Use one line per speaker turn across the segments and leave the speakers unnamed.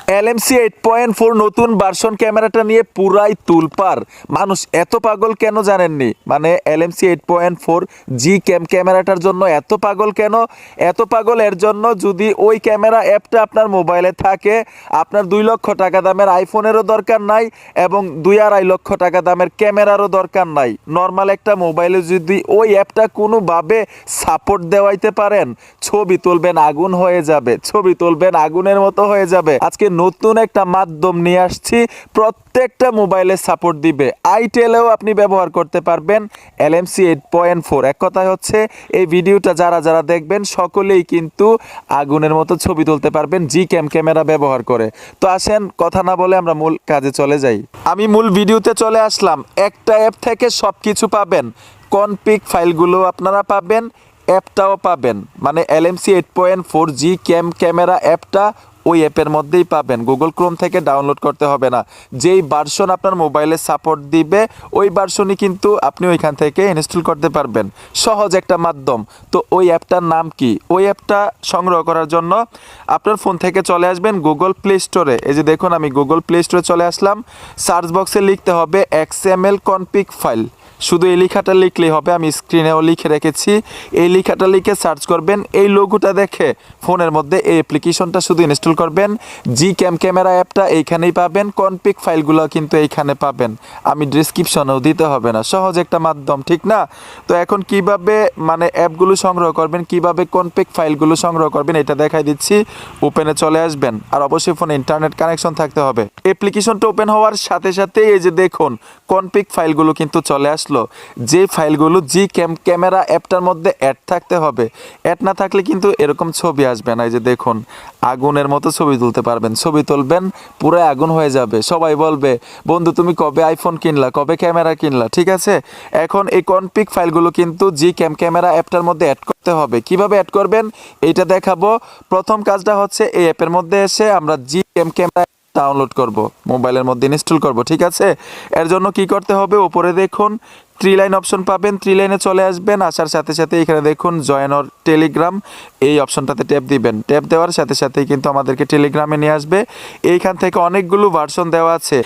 LMC 8.4 নতুন version ক্যামেরাটা নিয়ে পুরাই তুলপার। মানুষ এত পাগল কেন জানেননি? মানে LMC 8.4 জি ক্যামেরাটার জন্য এত পাগল কেন? এত পাগল এর জন্য, যদি ওই ক্যামেরা অ্যাপটা আপনার মোবাইলে থাকে, আপনার 2 লক্ষ টাকা দামের আইফোনেরও দরকার নাই এবং 2-2.5 লক্ষ টাকা দামের ক্যামেরারও দরকার নাই। নর্মাল একটা মোবাইলে যদি ওই অ্যাপটা কোনোভাবে সাপোর্ট দেওয়াইতে পারেন, ছবি তুলবেন আগুন হয়ে যাবে, ছবি তুলবেন আগুনের মতো হয়ে যাবে। আজকে নতুন একটা মাধ্যম নিয়ে আসছি, প্রত্যেকটা মোবাইলে সাপোর্ট দিবে। আইটেলেও আপনি ব্যবহার করতে পারবেন LMC 8.4। এক কথায় হচ্ছে এই ভিডিওটা যারা যারা দেখবেন সকলেই কিন্তু আগুনের মতো ছবি তুলতে পারবেন জি ক্যামেরা ব্যবহার করে। তো আসেন কথা না বলে আমরা মূল কাজে চলে যাই। আমি মূল ভিডিওতে চলে আসলাম। একটা অ্যাপ থেকে সব কিছু পাবেন, কনফিগ ফাইলগুলো আপনারা পাবেন, অ্যাপটাও পাবেন। মানে LMC 8.4 জি ক্যামেরা অ্যাপটা ওই অ্যাপের মধ্যেই পাবেন, গুগল ক্রোম থেকে ডাউনলোড করতে হবে না। যেই ভার্সন আপনার মোবাইলে সাপোর্ট দিবে ওই ভার্সনই কিন্তু আপনি ওইখান থেকে ইনস্টল করতে পারবেন। সহজ একটা মাধ্যম। তো ওই অ্যাপটার নাম কি? ওই অ্যাপটা সংগ্রহ করার জন্য আপনার ফোন থেকে চলে আসবেন গুগল প্লে স্টোরে। এই যে দেখুন, আমি গুগল প্লে স্টোরে চলে আসলাম। সার্চ বক্সে লিখতে হবে XML কনফিগ ফাইল। শুধু এই লেখাটা লিখলেই হবে, আমি স্ক্রিনেও লিখে রেখেছি। এই লেখাটা লিখে সার্চ করবেন, এই লোগোটা দেখে ফোনের মধ্যে এই অ্যাপ্লিকেশনটা শুধু ইনস্টল করবেন। জি ক্যামেরা অ্যাপটা এইখানেই পাবেন, কনফিগ ফাইলগুলো কিন্তু এইখানে পাবেন। আমি ডিসক্রিপশনেও দিতে হবে না। সহজ একটা মাধ্যম, ঠিক না? তো এখন কিভাবে মানে অ্যাপগুলো সংগ্রহ করবেন, কিভাবে কনফিগ ফাইলগুলো সংগ্রহ করবেন এটা দেখাই দিচ্ছি। ওপেনে চলে আসবেন, আর অবশ্যই ফোনে ইন্টারনেট কানেকশন থাকতে হবে। অ্যাপ্লিকেশনটা ওপেন হওয়ার সাথে সাথে এই যে দেখুন কনফিগ ফাইলগুলো কিন্তু চলে আসলো। যে ফাইলগুলো জি ক্যামেরা অ্যাপটার মধ্যে অ্যাড থাকতে হবে, অ্যাড না থাকলে কিন্তু এরকম ছবি আসবে না। এই যে দেখুন, আগুনের মতো ছবি তুলতে পারবেন, ছবি তুলবেন পুরো আগুন হয়ে যাবে। সবাই বলবে, বন্ধু তুমি কবে আইফোন কিনলা, কবে ক্যামেরা কিনলা? ঠিক আছে, এখন এই কনফিগ ফাইলগুলো কিন্তু জি ক্যামেরা অ্যাপটার মধ্যে অ্যাড করতে হবে। কিভাবে অ্যাড করবেন এইটা দেখাবো। প্রথম কাজটা হচ্ছে এই অ্যাপের মধ্যে এসে আমরা জি ক্যামেরা ডাউনলোড করব, মোবাইলের মধ্যে ইনস্টল করব। ঠিক আছে, এর জন্য কি করতে হবে? উপরে দেখুন 3 লাইন অপশন পাবেন, 3 লাইনে চলে আসবেন। আসার সাথে সাথে এখানে দেখুন জয়েন অর টেলিগ্রাম, এই অপশনটাতে ট্যাপ দিবেন। ট্যাপ দেওয়ার সাথে সাথেই কিন্তু আমাদেরকে টেলিগ্রামে নিয়ে আসবে। এইখান থেকে অনেকগুলো ভার্সন দেওয়া আছে,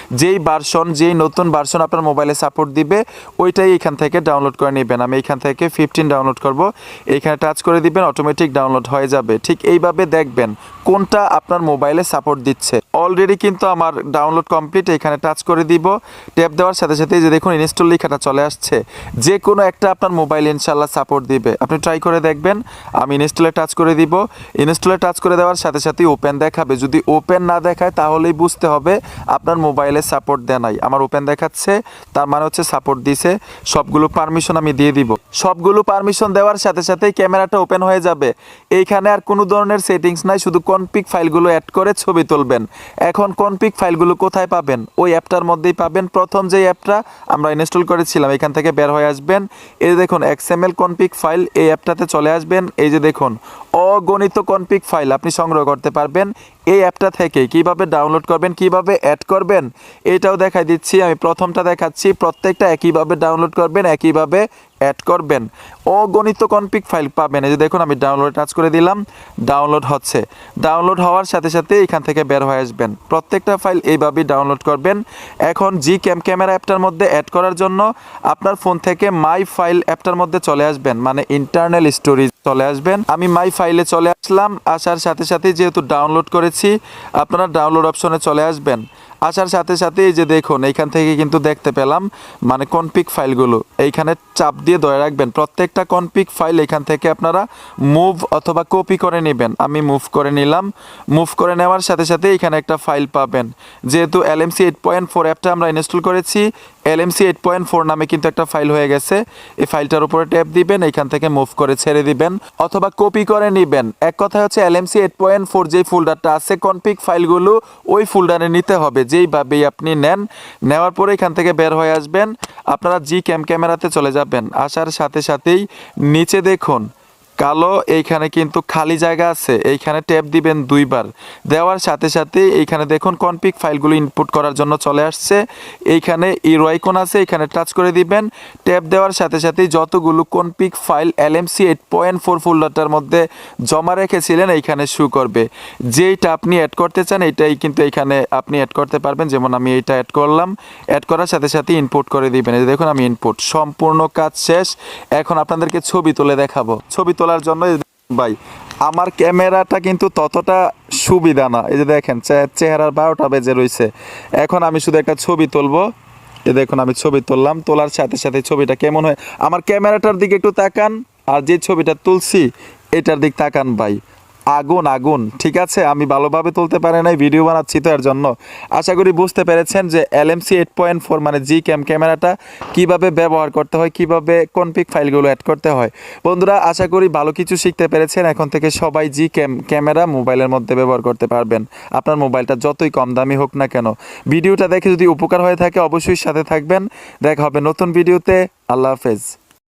যেই নতুন ভার্সন আপনার মোবাইলে সাপোর্ট দিবে ওইটাই এখান থেকে ডাউনলোড করে নেবেন। আমি এখান থেকে 15 ডাউনলোড করব। এইখানে টাচ করে দিবেন, অটোমেটিক ডাউনলোড হয়ে যাবে। ঠিক এইভাবে দেখবেন কোনটা আপনার মোবাইলে সাপোর্ট দিচ্ছে। অলরেডি কিন্তু আমার ডাউনলোড কমপ্লিট। এখানে টাচ করে দিব। ট্যাপ দেওয়ার সাথে সাথে যে দেখুন ইনস্টল লেখাটা চলে আসছে। যে কোনো একটা আপনার মোবাইল ইনশাল্লাহ সাপোর্ট দিবে, আপনি ট্রাই করে দেখবেন। আমি ইনস্টলে টাচ করে দিব। ইনস্টলে টাচ করে দেওয়ার সাথে সাথেই ওপেন দেখাবে। যদি ওপেন না দেখায় তাহলেই বুঝতে হবে আপনার মোবাইলে সাপোর্ট দেয় নাই। আমার ওপেন দেখাচ্ছে, তার মানে হচ্ছে সাপোর্ট দিছে। সবগুলো পারমিশন আমি দিয়ে দিব। সবগুলো পারমিশন দেওয়ার সাথে সাথেই ক্যামেরাটা ওপেন হয়ে যাবে। এইখানে আর কোনো ধরনের সেটিংস নাই, শুধু কনফিগ ফাইলগুলো অ্যাড করে ছবি তুলবেন। এখন কনফিগ ফাইলগুলো কোথায় পাবেন? ওই অ্যাপটার মধ্যেই পাবেন। প্রথম যে অ্যাপটা আমরা ইনস্টল করেছিলাম এখান থেকে বের হয়ে আসবেন। এই দেখুন XML কনফিগ ফাইল, এই অ্যাপটাতে চলে আসবেন। এই যে দেখুন অগণিত কনফিগ ফাইল আপনি সংগ্রহ করতে পারবেন এই অ্যাপটা থেকে। কিভাবে ডাউনলোড করবেন, কিভাবে অ্যাড করবেন এটাও দেখাই দিচ্ছি। আমি প্রথমটা দেখাচ্ছি, প্রত্যেকটা একইভাবে ডাউনলোড করবেন, একইভাবে অ্যাড করবেন। অগণিত কনফিগ ফাইল পাবেন। এই যে দেখুন আমি ডাউনলোড টাচ করে দিলাম, ডাউনলোড হচ্ছে। ডাউনলোড হওয়ার সাথে সাথে এখান থেকে বের হয়ে আসবেন। প্রত্যেকটা ফাইল এইভাবেই ডাউনলোড করবেন। এখন জি ক্যামেরা অ্যাপটার মধ্যে অ্যাড করার জন্য আপনার ফোন থেকে মাই ফাইল অ্যাপটার মধ্যে চলে আসবেন, মানে ইন্টারনাল স্টোরেজ চলে আসবেন। আমি মাই ফাইলে চলে আসলাম। আসার সাথে সাথে যেহেতু ডাউনলোড করেছি আপনারা ডাউনলোড অপশনে চলে আসবেন। আসার সাথে সাথে এই যে দেখুন এইখান থেকে কিন্তু দেখতে পেলাম মানে কনফিগ ফাইলগুলো এইখানে চাপ দিয়ে ধরে রাখবেন। প্রত্যেকটা কনফিগ ফাইল এখান থেকে আপনারা মুভ অথবা কপি করে নেবেন। আমি মুভ করে নিলাম। মুভ করে নেওয়ার সাথে সাথে এখানে একটা ফাইল পাবেন। যেহেতু LMC 8.4 অ্যাপটা আমরা ইনস্টল করেছি, LMC 8.4 নামে কিন্তু একটা ফাইল হয়ে গেছে। এই ফাইলটার উপরে ট্যাপ দিবেন, এখান থেকে মুভ করে ছেড়ে দিবেন অথবা কপি করে নেবেন। এক কথায় হচ্ছে LMC 8.4 যে ফোল্ডারটা আছে কনফিগ ফাইলগুলো ওই ফোল্ডারে নিতে হবে। যেইভাবেই আপনি নেন, নেওয়ার পরে এখান থেকে বের হয়ে আসবেন। আপনারা জি ক্যামেরাতে চলে যাবেন। আসার সাথে সাথেই নিচে দেখুন কালো, এইখানে কিন্তু খালি জায়গা আছে, এইখানে ট্যাপ দিবেন 2বার। দেওয়ার সাথে সাথে এইখানে দেখুন কনফিগ ফাইলগুলো ইনপুট করার জন্য চলে আসছে। এইখানে ইরো আইকন আছে, এখানে টাচ করে দিবেন। ট্যাপ দেওয়ার সাথে সাথেই যতগুলো কনফিগ ফাইল LMC 8.4 ফোল্ডারটার মধ্যে জমা রেখেছিলেন এইখানে শো করবে। যেইটা আপনি অ্যাড করতে চান এটাই কিন্তু এখানে আপনি অ্যাড করতে পারবেন। যেমন আমি এইটা অ্যাড করলাম, অ্যাড করার সাথে সাথে ইনপুট করে দিবেন। এই যে দেখুন আমি ইনপুট, সম্পূর্ণ কাজ শেষ। এখন আপনাদেরকে ছবি তুলে দেখাবো। ছবি তোলার জন্য ভাই আমার ক্যামেরাটা কিন্তু ততটা সুবিধা না। এই যে দেখেন চেহারার 12টা বেজে রয়েছে। এখন আমি শুধু একটা ছবি তুলবো। এই দেখুন আমি ছবি তুললাম, তোলার সাথে সাথে ছবিটা কেমন হয় আমার ক্যামেরাটার দিকে একটু তাকান, আর যে ছবিটা তুলছি এটার দিক তাকান ভাই, আগুন আগুন। ঠিক আছে, আমি ভালোভাবে তুলতে পারি নাই, ভিডিও বানাচ্ছি তো এর জন্য। আশা করি বুঝতে পেরেছেন যে LMC 8.4 মানে জি ক্যামেরাটা কিভাবে ব্যবহার করতে হয়, কিভাবে কনফিগ ফাইলগুলো অ্যাড করতে হয়। বন্ধুরা আশা করি ভালো কিছু শিখতে পেরেছেন। এখন থেকে সবাই জি ক্যামেরা মোবাইলের মধ্যে ব্যবহার করতে পারবেন, আপনার মোবাইলটা যতই কম দামি হোক না কেন। ভিডিওটা দেখে যদি উপকার হয়ে থাকে অবশ্যই সাথে থাকবেন। দেখা হবে নতুন ভিডিওতে। আল্লাহ হাফেজ।